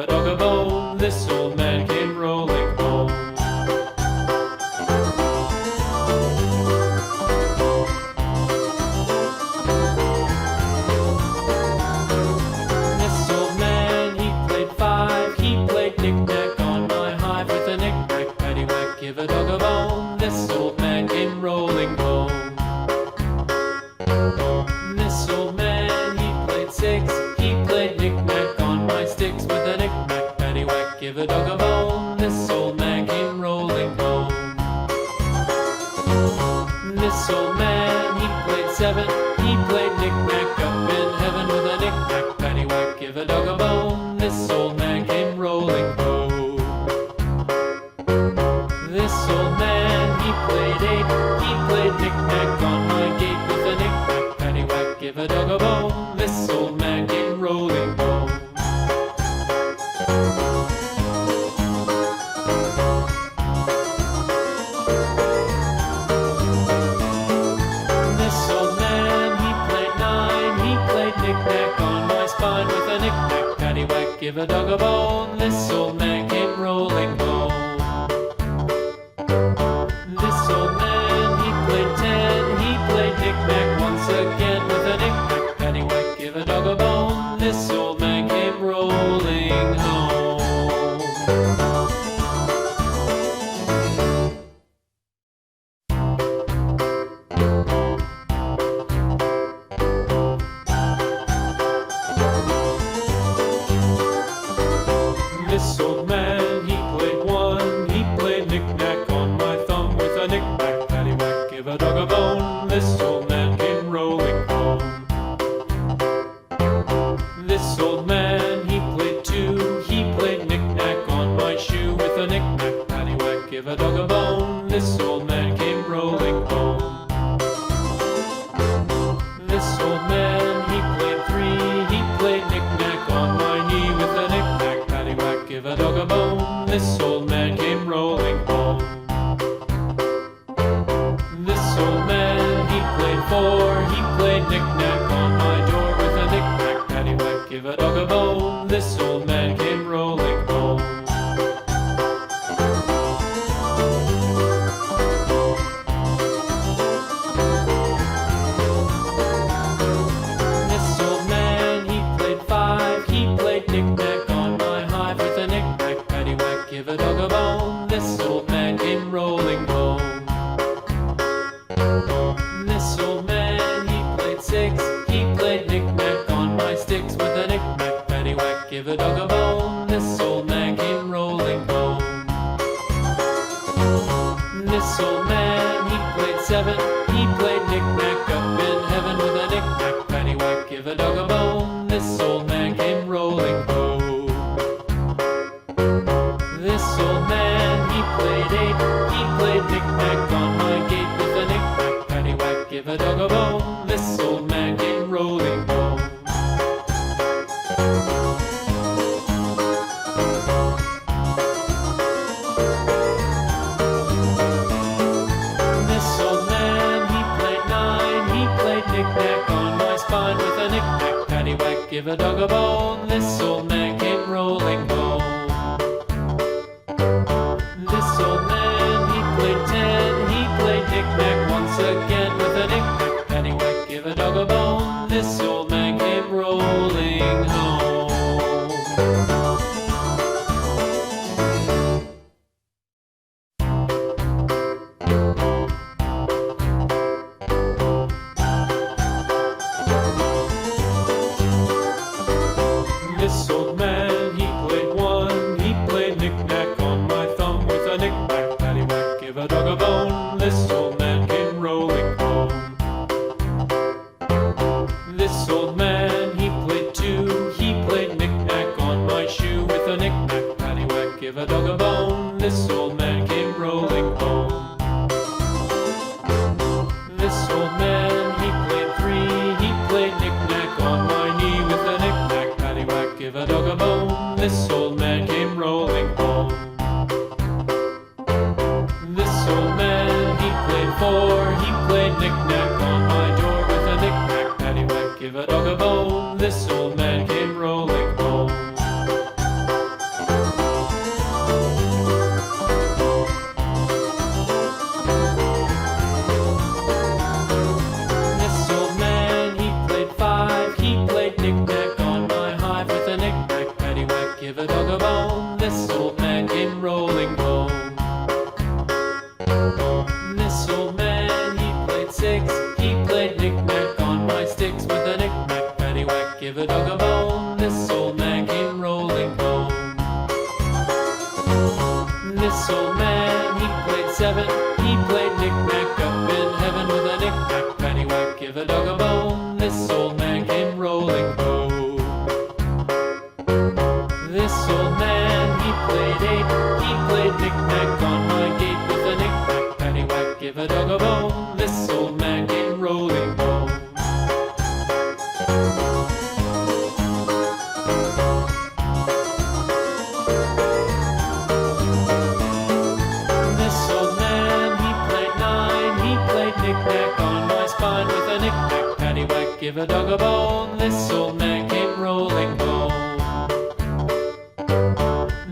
a dog a bone. This old man came rolling home. This old man, he played five. He played knick-knack on my hive with a knick-knack, paddywhack, give a dog a bone. This old man came rolling home. This old man, he played six. He played knick-knack on my sticks with a knick-knack, paddywhack, give a dog a bone. This old man came rolling home. This old man, he played seven. He played knick-knack up in heaven with a knick-knack, paddywhack, give a dog a bone. This old man came rolling home. This old man, he played eight. He played knick-knack on my gate with a knick-knack, paddywhack, give a dog a bone. This old man came rolling home. This old man, he played nine. He played knick-knack on my spine with a knick-knack, paddywhack, give a dog a bone. This old man came rolling home. This old man, he played ten. He played knick-knack once again with a knick-knack, paddywhack, give a dog a bone. This old man came rolling home. This old man, he played one. He played knick-knack on my thumb with a knick-knack, paddywhack, give a dog a bone. This old man came rolling home. This old man, he played two. He played knick-knack on my shoe with a knick-knack, paddywhack, give a dog a bone. This old man came rolling home. This old man, he played three. He played knick-knack on my knee with a knick-knack, paddywhack, give a dog a bone. This old man came rolling home. This old man, he played four. He played knick-knack on my door with a knick-knack, paddywhack, give a dog a bone. This old man came rolling home. This old man, he played five. He played knick-knack on my hive with a knick-knack, paddywhack, give a dog a bone. This old man came rolling home. This old man, he played six. He played knick-knack on my sticks with a knick-knack, paddywhack, give a dog a bone. This old man came rolling home. This old man, he played seven. He played knick-knack up in heaven with a knick-knack, paddywhack, give a dog a bone. This old man came rolling home. This old man, he played eight. He played knick-knack on my gate with a knick-knack, paddywhack, give a dog a bone. This old man came rolling home. This old man, he played nine. He played knick-knack on my spine with a knick-knack, paddywhack, give a dog a bone. This old man came rolling home. This old man, he played ten. He played knick-knack once again with a knick-knack, paddywhack, give a dog a bone. This old man came rolling home. This old man, he played one. He played knick-knack on my thumb with a knick-knack, paddywhack, give a dog a bone. This old man came rolling home. This old man, he played two. He played knick-knack on my shoe with a knick-knack, paddywhack, give a dog a bone. This old man came rolling home. This old man, he played three. He played knick-knack on my knee with a knick-knack, paddywhack, give a dog a bone. This old man came rolling home. This old man, he played four. He played knick-knack on my door with a knick-knack, paddywhack, give a dog a bone. This old man came rolling home. This old man, he played seven. He played knick-knack up in heaven with a knick-knack, paddywhack, give a dog a bone. This old man came rolling home. This old man, he played eight. He played knick-knack on my gate with a knick-knack, paddywhack, give a dog a bone. This old man came rolling home. This old man, he played nine. He played knick-knack on my spine with a knick-knack, paddywhack, give a dog a bone. This old man came rolling home.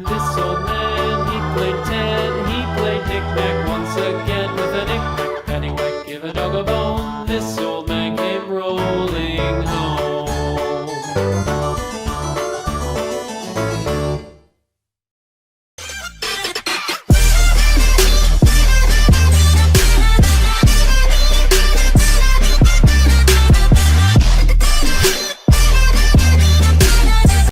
This old man, he played ten. He played knick-knack once again with a knick-knack, paddywhack, give a dog a bone. This